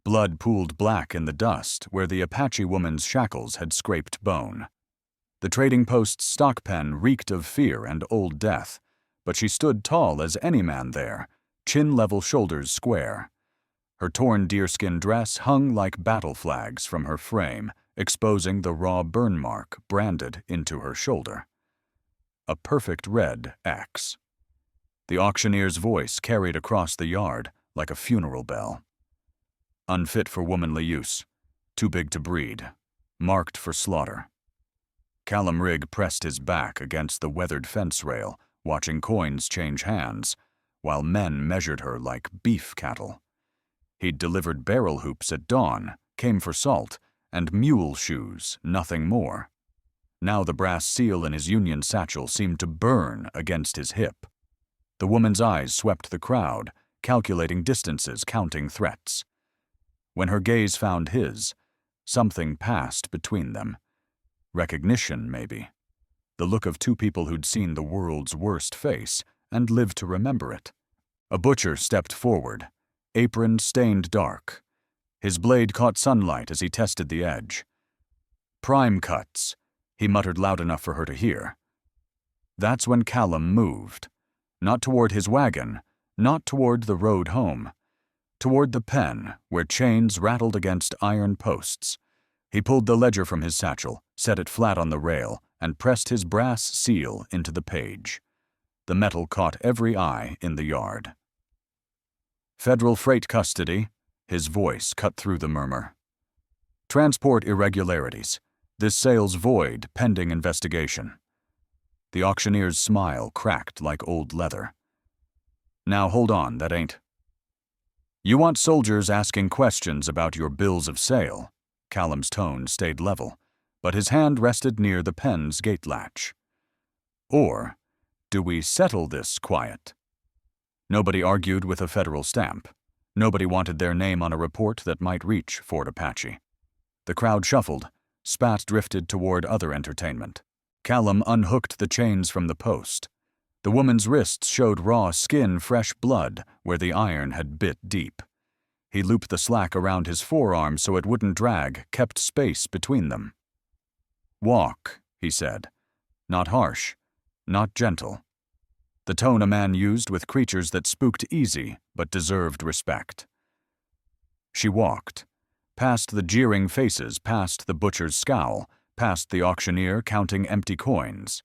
Blood pooled black in the dust where the Apache woman's shackles had scraped bone. The trading post's stock pen reeked of fear and old death, but she stood tall as any man there, chin-level shoulders square. Her torn deerskin dress hung like battle flags from her frame, exposing the raw burn mark branded into her shoulder. A perfect red X. The auctioneer's voice carried across the yard like a funeral bell. Unfit for womanly use, too big to breed, marked for slaughter. Callum Rig pressed his back against the weathered fence rail, watching coins change hands, while men measured her like beef cattle. He'd delivered barrel hoops at dawn, came for salt, and mule shoes, nothing more. Now the brass seal in his union satchel seemed to burn against his hip. The woman's eyes swept the crowd, calculating distances, counting threats. When her gaze found his, something passed between them. Recognition, maybe. The look of two people who'd seen the world's worst face and lived to remember it. A butcher stepped forward, apron stained dark. His blade caught sunlight as he tested the edge. "Prime cuts," he muttered loud enough for her to hear. That's when Callum moved. Not toward his wagon, not toward the road home. Toward the pen, where chains rattled against iron posts. He pulled the ledger from his satchel, set it flat on the rail, and pressed his brass seal into the page. The metal caught every eye in the yard. "Federal freight custody," his voice cut through the murmur. "Transport irregularities. This sale's void, pending investigation." The auctioneer's smile cracked like old leather. "Now hold on, that ain't..." "You want soldiers asking questions about your bills of sale." Callum's tone stayed level, but his hand rested near the pen's gate latch. "Or do we settle this quiet?" Nobody argued with a federal stamp. Nobody wanted their name on a report that might reach Fort Apache. The crowd shuffled, spat drifted toward other entertainment. Callum unhooked the chains from the post. The woman's wrists showed raw skin, fresh blood where the iron had bit deep. He looped the slack around his forearm so it wouldn't drag, kept space between them. "Walk," he said. Not harsh, not gentle. The tone a man used with creatures that spooked easy but deserved respect. She walked, past the jeering faces, past the butcher's scowl, past the auctioneer counting empty coins.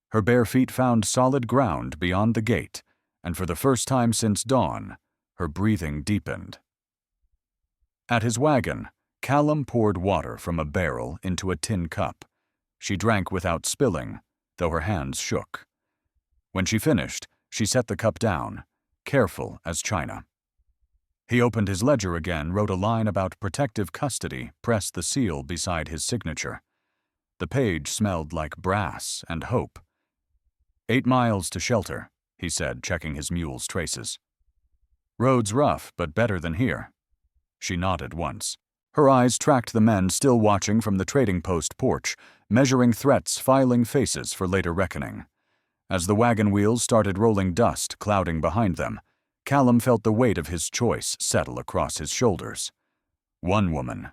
Her bare feet found solid ground beyond the gate, and for the first time since dawn, her breathing deepened. At his wagon, Callum poured water from a barrel into a tin cup. She drank without spilling, though her hands shook. When she finished, she set the cup down, careful as china. He opened his ledger again, wrote a line about protective custody, pressed the seal beside his signature. The page smelled like brass and hope. 8 miles to shelter, he said, checking his mule's traces. "Road's rough, but better than here." She nodded once. Her eyes tracked the men still watching from the trading post porch, measuring threats, filing faces for later reckoning. As the wagon wheels started rolling dust, clouding behind them, Callum felt the weight of his choice settle across his shoulders. One woman,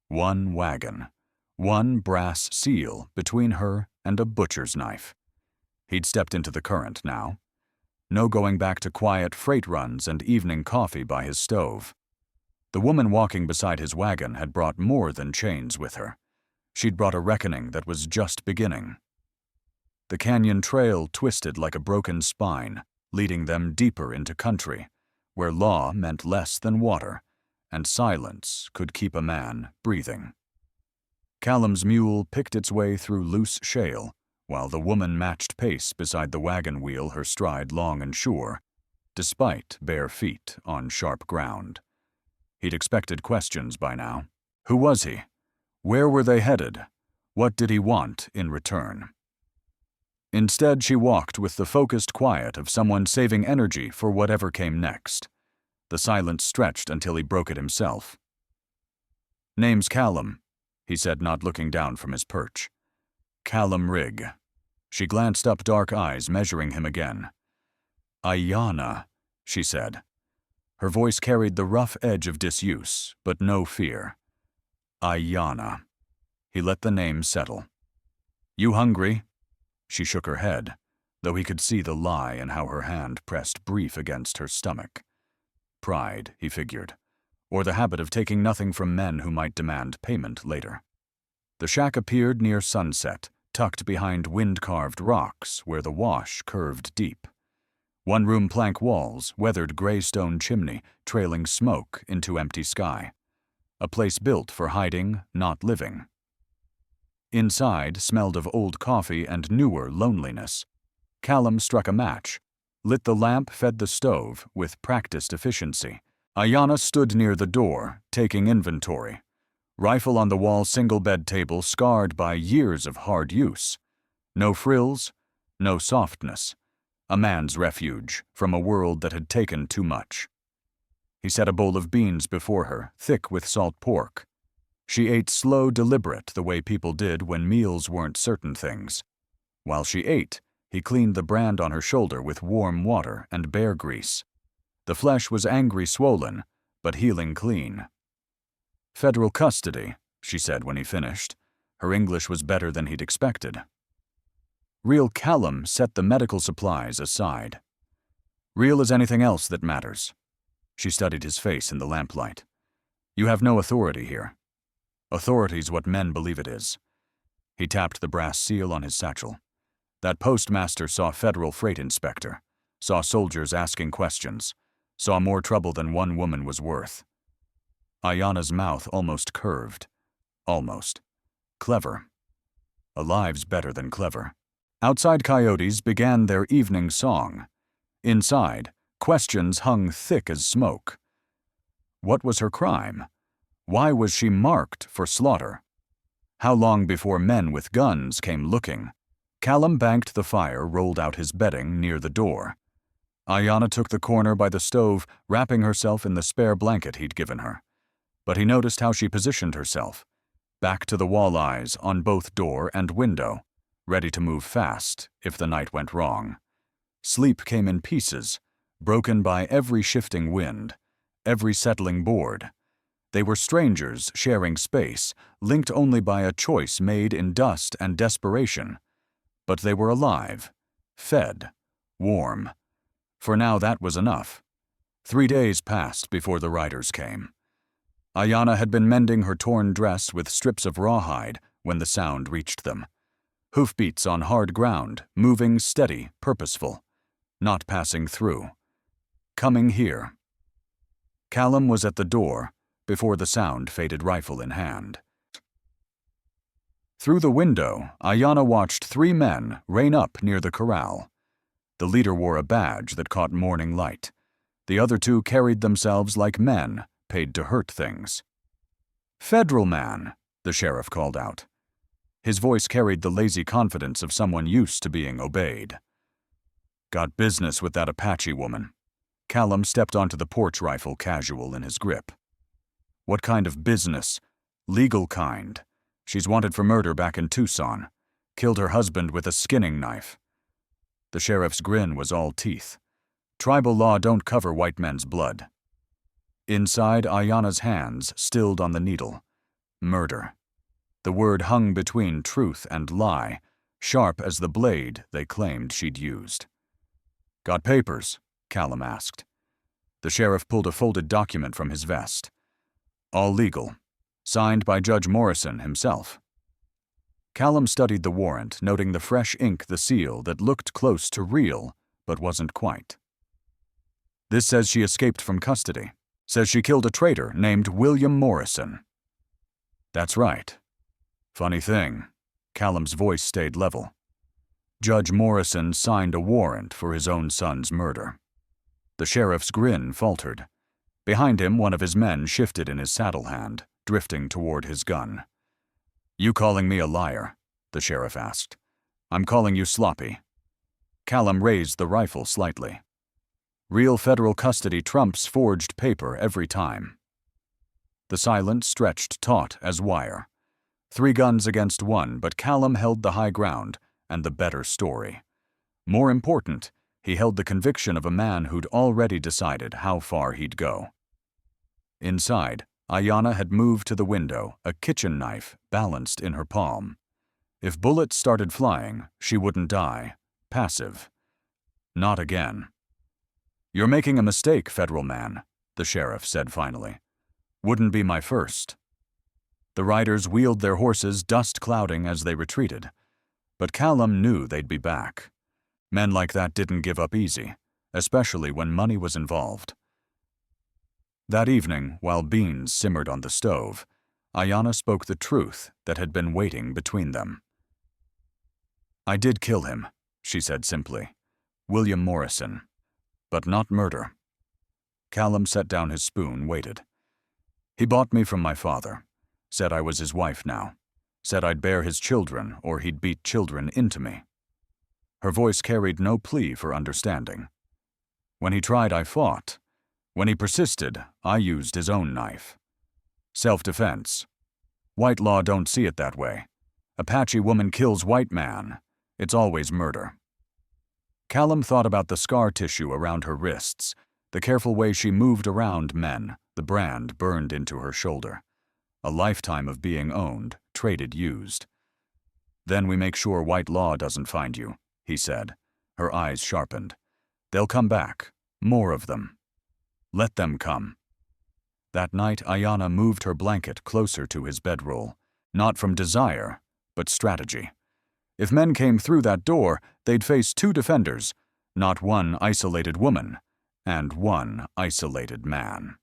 one wagon, one brass seal between her and a butcher's knife. He'd stepped into the current now. No going back to quiet freight runs and evening coffee by his stove. The woman walking beside his wagon had brought more than chains with her. She'd brought a reckoning that was just beginning. The canyon trail twisted like a broken spine, leading them deeper into country, where law meant less than water, and silence could keep a man breathing. Callum's mule picked its way through loose shale, while the woman matched pace beside the wagon wheel, her stride long and sure, despite bare feet on sharp ground. He'd expected questions by now. Who was he? Where were they headed? What did he want in return? Instead, she walked with the focused quiet of someone saving energy for whatever came next. The silence stretched until he broke it himself. "Name's Callum," he said, not looking down from his perch. "Callum Rig." She glanced up, dark eyes measuring him again. "Ayanna," she said. Her voice carried the rough edge of disuse, but no fear. Ayanna. He let the name settle. You hungry? She shook her head, though he could see the lie in how her hand pressed brief against her stomach. Pride, he figured, or the habit of taking nothing from men who might demand payment later. The shack appeared near sunset, tucked behind wind-carved rocks where the wash curved deep. One-room plank walls, weathered gray stone chimney, trailing smoke into empty sky. A place built for hiding, not living. Inside smelled of old coffee and newer loneliness. Callum struck a match, lit the lamp fed the stove with practiced efficiency. Ayanna stood near the door, taking inventory. Rifle on the wall single-bed table scarred by years of hard use. No frills, no softness. A man's refuge from a world that had taken too much. He set a bowl of beans before her, thick with salt pork. She ate slow, deliberate, the way people did when meals weren't certain things. While she ate, he cleaned the brand on her shoulder with warm water and bear grease. The flesh was angry swollen, but healing clean. Federal custody, she said when he finished. Her English was better than he'd expected. Real Callum set the medical supplies aside. Real as anything else that matters. She studied his face in the lamplight. You have no authority here. Authority's what men believe it is. He tapped the brass seal on his satchel. That postmaster saw federal freight inspector, saw soldiers asking questions, saw more trouble than one woman was worth. Ayanna's mouth almost curved. Almost. Clever. Alive's better than clever. Outside coyotes began their evening song. Inside, questions hung thick as smoke. What was her crime? Why was she marked for slaughter? How long before men with guns came looking? Callum banked the fire, rolled out his bedding near the door. Ayanna took the corner by the stove, wrapping herself in the spare blanket he'd given her. But he noticed how she positioned herself, back to the walleyes on both door and window, ready to move fast if the night went wrong. Sleep came in pieces, broken by every shifting wind, every settling board. They were strangers sharing space, linked only by a choice made in dust and desperation. But they were alive, fed, warm. For now that was enough. 3 days passed before the riders came. Ayanna had been mending her torn dress with strips of rawhide when the sound reached them. Hoofbeats on hard ground, moving steady, purposeful, not passing through. Coming here. Callum was at the door before the sound faded, rifle in hand. Through the window, Ayanna watched 3 men rein up near the corral. The leader wore a badge that caught morning light. The other 2 carried themselves like men paid to hurt things. "Federal man," the sheriff called out. His voice carried the lazy confidence of someone used to being obeyed. "Got business with that Apache woman." Callum stepped onto the porch rifle, casual in his grip. "What kind of business?" "Legal kind. She's wanted for murder back in Tucson. Killed her husband with a skinning knife." The sheriff's grin was all teeth. Tribal law don't cover white men's blood. Inside, Ayanna's hands stilled on the needle. Murder. The word hung between truth and lie, sharp as the blade they claimed she'd used. "Got papers?" Callum asked. The sheriff pulled a folded document from his vest. "All legal. Signed by Judge Morrison himself." Callum studied the warrant, noting the fresh ink, the seal that looked close to real, but wasn't quite. "This says she escaped from custody. Says she killed a traitor named William Morrison." "That's right. Funny thing." Callum's voice stayed level. Judge Morrison signed a warrant for his own son's murder. The sheriff's grin faltered. Behind him, one of his men shifted in his saddle hand, drifting toward his gun. "You calling me a liar?" the sheriff asked. "I'm calling you sloppy." Callum raised the rifle slightly. Real federal custody trumps forged paper every time. The silence stretched taut as wire. 3 guns against 1, but Callum held the high ground and the better story. More important, He held the conviction of a man who'd already decided how far he'd go. Inside, Ayanna had moved to the window, a kitchen knife balanced in her palm. If bullets started flying, she wouldn't die. Passive. Not again. "You're making a mistake, federal man," the sheriff said finally. "Wouldn't be my first." The riders wheeled their horses, dust clouding as they retreated. But Callum knew they'd be back. Men like that didn't give up easy, especially when money was involved. That evening, while beans simmered on the stove, Ayanna spoke the truth that had been waiting between them. "I did kill him," she said simply. "William Morrison. But not murder." Callum set down his spoon, waited. "He bought me from my father. Said I was his wife now. Said I'd bear his children or he'd beat children into me." Her voice carried no plea for understanding. "When he tried, I fought. When he persisted, I used his own knife. Self-defense. White law don't see it that way. Apache woman kills white man. It's always murder." Callum thought about the scar tissue around her wrists, the careful way she moved around men, the brand burned into her shoulder. A lifetime of being owned, traded, used. "Then we make sure white law doesn't find you," he said. Her eyes sharpened. "They'll come back. More of them. Let them come." That night, Ayanna moved her blanket closer to his bedroll, not from desire, but strategy. If men came through that door, they'd face two defenders, not one isolated woman, and one isolated man.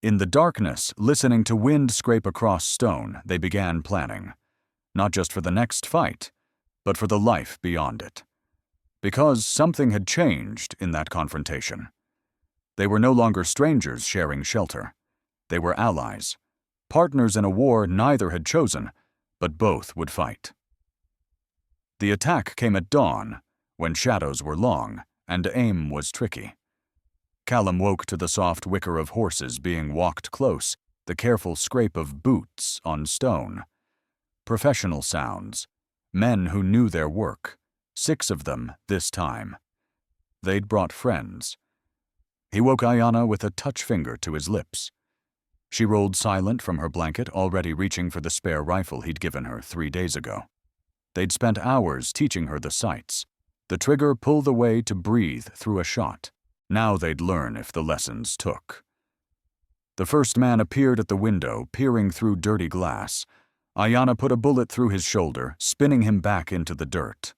In the darkness, listening to wind scrape across stone, they began planning. Not just for the next fight, but for the life beyond it. Because something had changed in that confrontation. They were no longer strangers sharing shelter. They were allies, partners in a war neither had chosen, but both would fight. The attack came at dawn, when shadows were long and aim was tricky. Callum woke to the soft whicker of horses being walked close, the careful scrape of boots on stone. Professional sounds. Men who knew their work. 6 of them this time. They'd brought friends. He woke Ayanna with a touch finger to his lips. She rolled silent from her blanket, already reaching for the spare rifle he'd given her 3 days ago. They'd spent hours teaching her the sights. The trigger pull the way to breathe through a shot. Now they'd learn if the lessons took. The first man appeared at the window, peering through dirty glass. Ayanna put a bullet through his shoulder, spinning him back into the dirt.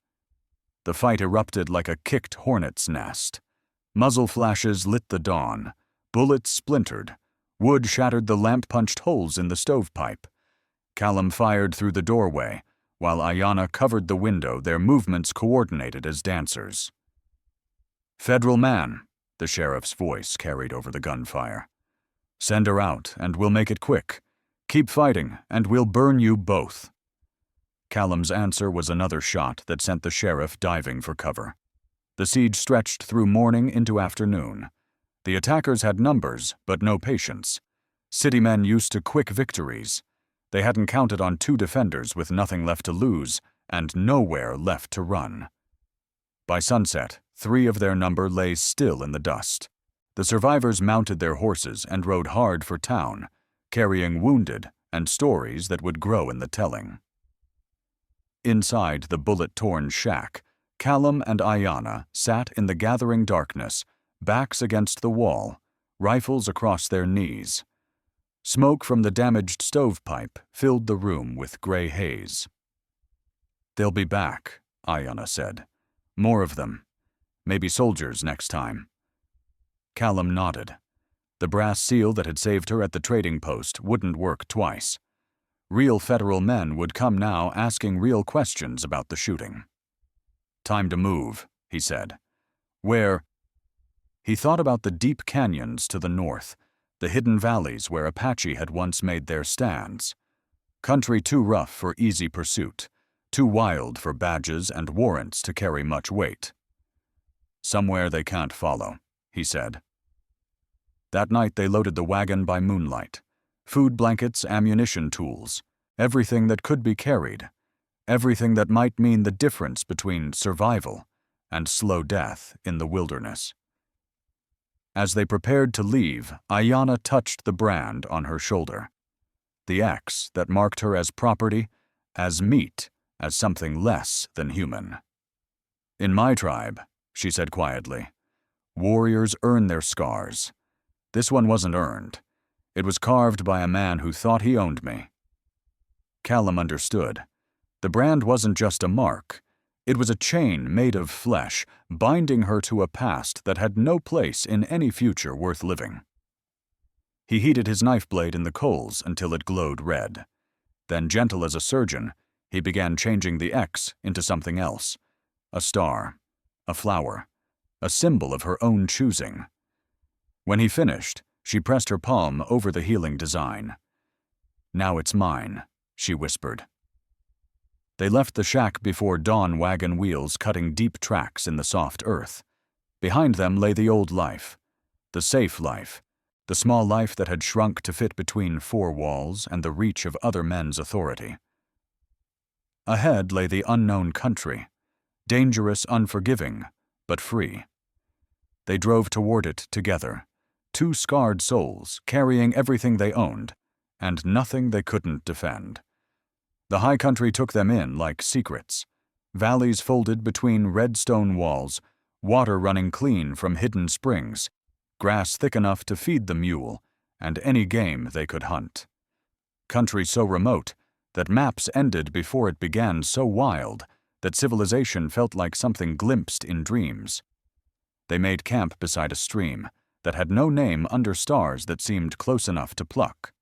The fight erupted like a kicked hornet's nest. Muzzle flashes lit the dawn. Bullets splintered. Wood shattered the lamp-punched holes in the stovepipe. Callum fired through the doorway, while Ayanna covered the window, their movements coordinated as dancers. "Federal man," the sheriff's voice carried over the gunfire. "Send her out, and we'll make it quick. Keep fighting, and we'll burn you both." Callum's answer was another shot that sent the sheriff diving for cover. The siege stretched through morning into afternoon. The attackers had numbers, but no patience. City men used to quick victories. They hadn't counted on 2 defenders with nothing left to lose and nowhere left to run. By sunset, 3 of their number lay still in the dust. The survivors mounted their horses and rode hard for town, carrying wounded and stories that would grow in the telling. Inside the bullet-torn shack, Callum and Ayanna sat in the gathering darkness, backs against the wall, rifles across their knees. Smoke from the damaged stovepipe filled the room with gray haze. "They'll be back," Ayanna said. "More of them. Maybe soldiers next time." Callum nodded. The brass seal that had saved her at the trading post wouldn't work twice. Real federal men would come now asking real questions about the shooting. "Time to move," he said. "Where?" He thought about the deep canyons to the north, the hidden valleys where Apache had once made their stands. Country too rough for easy pursuit, too wild for badges and warrants to carry much weight. "Somewhere they can't follow," he said. That night they loaded the wagon by moonlight. Food blankets, ammunition tools, everything that could be carried, everything that might mean the difference between survival and slow death in the wilderness. As they prepared to leave, Ayanna touched the brand on her shoulder. The X that marked her as property, as meat, as something less than human. "In my tribe," she said quietly, "warriors earn their scars. This one wasn't earned. It was carved by a man who thought he owned me." Callum understood. The brand wasn't just a mark. It was a chain made of flesh, binding her to a past that had no place in any future worth living. He heated his knife blade in the coals until it glowed red. Then, gentle as a surgeon, he began changing the X into something else. A star, a flower, a symbol of her own choosing. When he finished, she pressed her palm over the healing design. "Now it's mine," she whispered. They left the shack before dawn wagon wheels cutting deep tracks in the soft earth. Behind them lay the old life, the safe life, the small life that had shrunk to fit between four walls and the reach of other men's authority. Ahead lay the unknown country, dangerous, unforgiving, but free. They drove toward it together, two scarred souls carrying everything they owned, and nothing they couldn't defend. The high country took them in like secrets, valleys folded between red stone walls, water running clean from hidden springs, grass thick enough to feed the mule, and any game they could hunt. Country so remote that maps ended before it began, so wild that civilization felt like something glimpsed in dreams. They made camp beside a stream that had no name under stars that seemed close enough to pluck.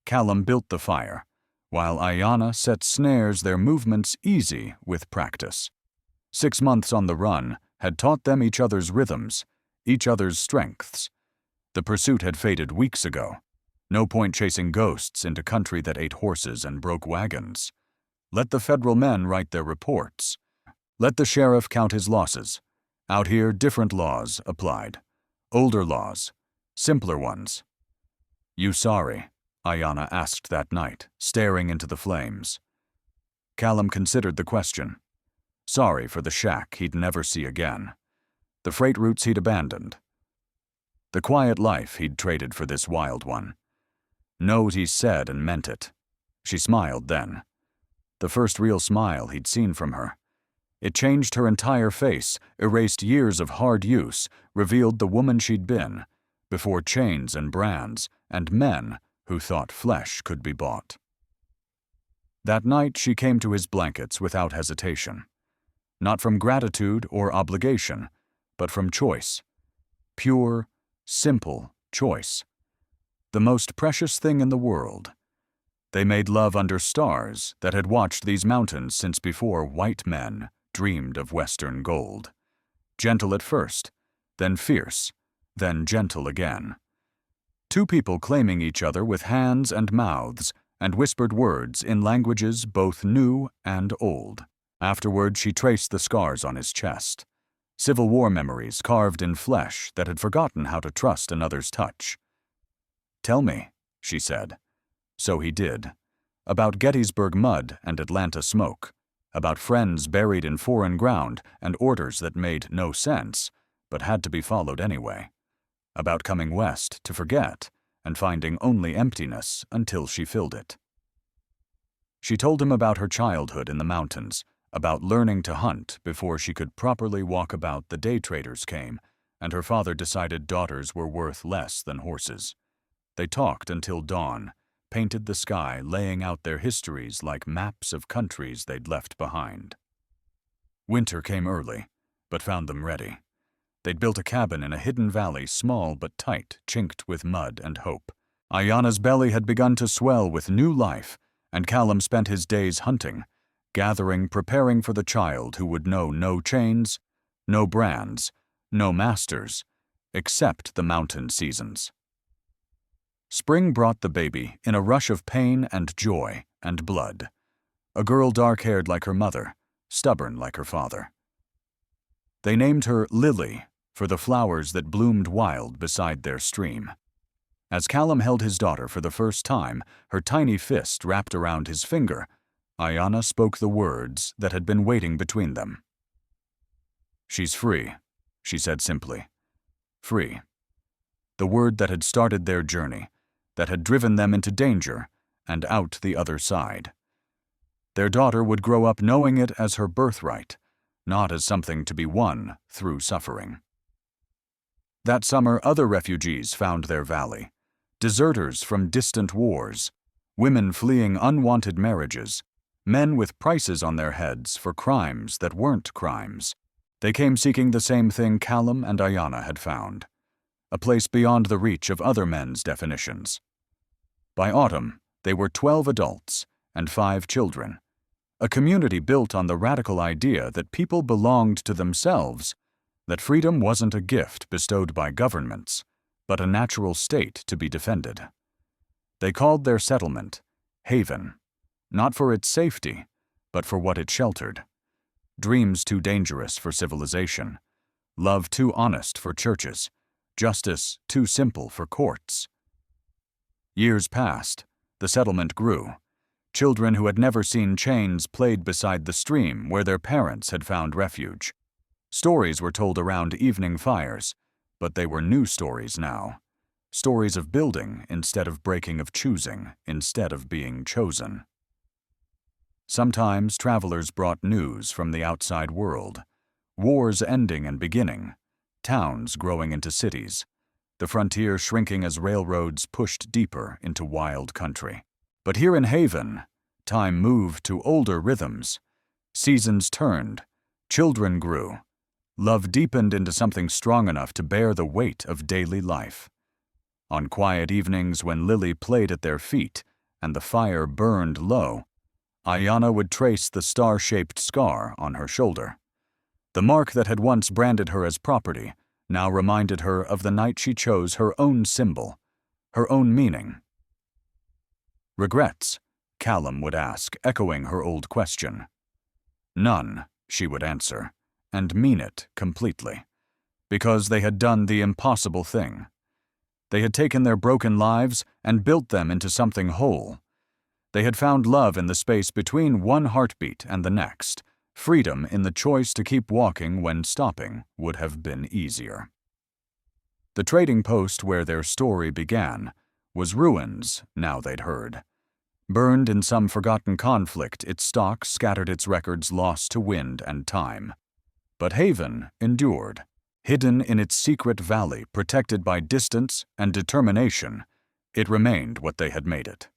Callum built the fire, while Ayanna set snares, their movements easy with practice. 6 months on the run had taught them each other's rhythms, each other's strengths. The pursuit had faded weeks ago. No point chasing ghosts into country that ate horses and broke wagons. Let the federal men write their reports. Let the sheriff count his losses. Out here, different laws applied. Older laws, simpler ones. "You sorry?" Ayanna asked that night, staring into the flames. Callum considered the question. Sorry for the shack he'd never see again. The freight routes he'd abandoned. The quiet life he'd traded for this wild one. No, he said and meant it. She smiled then. The first real smile he'd seen from her. It changed her entire face, erased years of hard use, revealed the woman she'd been, before chains and brands, and men who thought flesh could be bought. That night she came to his blankets without hesitation. Not from gratitude or obligation, but from choice. Pure, simple choice. The most precious thing in the world. They made love under stars that had watched these mountains since before white men dreamed of Western gold. Gentle at first, then fierce, then gentle again. Two people claiming each other with hands and mouths, and whispered words in languages both new and old. Afterward, she traced the scars on his chest. Civil War memories carved in flesh that had forgotten how to trust another's touch. "Tell me," she said. So he did. About Gettysburg mud and Atlanta smoke. About friends buried in foreign ground and orders that made no sense, but had to be followed anyway. About coming west to forget and finding only emptiness until she filled it. She told him about her childhood in the mountains, about learning to hunt before she could properly walk about the day traders came, and her father decided daughters were worth less than horses. They talked until dawn, painted the sky, laying out their histories like maps of countries they'd left behind. Winter came early, but found them ready. They'd built a cabin in a hidden valley, small but tight, chinked with mud and hope. Ayanna's belly had begun to swell with new life, and Callum spent his days hunting, gathering, preparing for the child who would know no chains, no brands, no masters, except the mountain seasons. Spring brought the baby in a rush of pain and joy and blood. A girl dark-haired like her mother, stubborn like her father. They named her Lily for the flowers that bloomed wild beside their stream. As Callum held his daughter for the first time, her tiny fist wrapped around his finger, Ayanna spoke the words that had been waiting between them. "She's free," she said simply. Free. The word that had started their journey, that had driven them into danger and out the other side. Their daughter would grow up knowing it as her birthright, not as something to be won through suffering. That summer, other refugees found their valley. Deserters from distant wars, women fleeing unwanted marriages, men with prices on their heads for crimes that weren't crimes. They came seeking the same thing Callum and Ayanna had found, a place beyond the reach of other men's definitions. By autumn, they were 12 adults and 5 children, a community built on the radical idea that people belonged to themselves, that freedom wasn't a gift bestowed by governments, but a natural state to be defended. They called their settlement Haven, not for its safety, but for what it sheltered. Dreams too dangerous for civilization, love too honest for churches, justice too simple for courts. Years passed, the settlement grew. Children who had never seen chains played beside the stream where their parents had found refuge. Stories were told around evening fires, but they were new stories now. Stories of building instead of breaking, of choosing instead of being chosen. Sometimes travelers brought news from the outside world. Wars ending and beginning, towns growing into cities, the frontier shrinking as railroads pushed deeper into wild country. But here in Haven, time moved to older rhythms. Seasons turned, children grew. Love deepened into something strong enough to bear the weight of daily life. On quiet evenings when Lily played at their feet and the fire burned low, Ayanna would trace the star-shaped scar on her shoulder. The mark that had once branded her as property now reminded her of the night she chose her own symbol, her own meaning. "Regrets?" Callum would ask, echoing her old question. "None," she would answer, and mean it completely, because they had done the impossible thing. They had taken their broken lives and built them into something whole. They had found love in the space between one heartbeat and the next, freedom in the choice to keep walking when stopping would have been easier. The trading post where their story began was ruins, now they'd heard. Burned in some forgotten conflict, its stock scattered, its records lost to wind and time. But Haven endured. Hidden in its secret valley, protected by distance and determination, it remained what they had made it.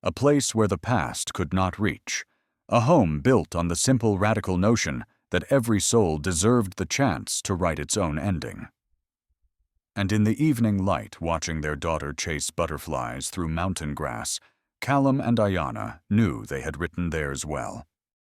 A place where the past could not reach, a home built on the simple radical notion that every soul deserved the chance to write its own ending. And in the evening light, watching their daughter chase butterflies through mountain grass, Callum and Ayanna knew they had written theirs well.